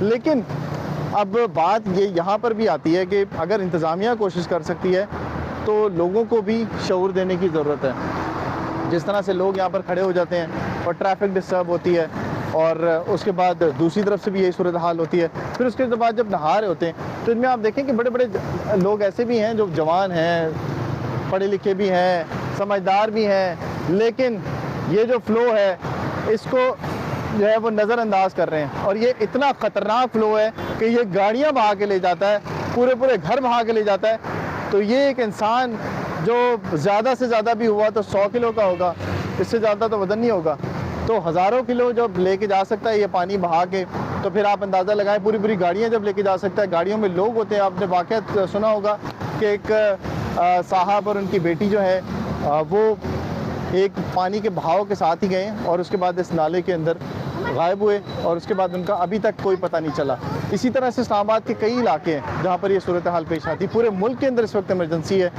लेकिन अब बात ये यहाँ पर भी आती है कि अगर इंतज़ामिया कोशिश कर सकती है तो लोगों को भी शऊर देने की ज़रूरत है। जिस तरह से लोग यहाँ पर खड़े हो जाते हैं और ट्रैफिक डिस्टर्ब होती है, और उसके बाद दूसरी तरफ से भी यही सूरत हाल होती है। फिर उसके बाद जब नहा रहे होते हैं तो इनमें आप देखें कि बड़े बड़े लोग ऐसे भी हैं जो जवान हैं, पढ़े लिखे भी हैं, समझदार भी हैं, लेकिन ये जो फ़्लो है इसको जो है वो नज़रअंदाज कर रहे हैं। और ये इतना ख़तरनाक फ़्लो है कि ये गाड़ियाँ बहा के ले जाता है, पूरे पूरे घर बहा के ले जाता है। तो ये एक इंसान जो ज़्यादा से ज़्यादा भी हुआ तो 100 किलो का होगा, इससे ज़्यादा तो वज़न नहीं होगा। तो हज़ारों किलो जब लेके जा सकता है ये पानी बहा के, तो फिर आप अंदाज़ा लगाएं पूरी पूरी गाड़ियाँ जब लेके जा सकता है। गाड़ियों में लोग होते हैं, आपने वाक़या सुना होगा कि एक साहब और उनकी बेटी जो है वो एक पानी के बहाव के साथ ही गए और उसके बाद इस नाले के अंदर गायब हुए, और उसके बाद उनका अभी तक कोई पता नहीं चला। इसी तरह से इस्लामाबाद के कई इलाके हैं जहाँ पर ये सूरत हाल पेश आती है। पूरे मुल्क के अंदर इस वक्त इमरजेंसी है।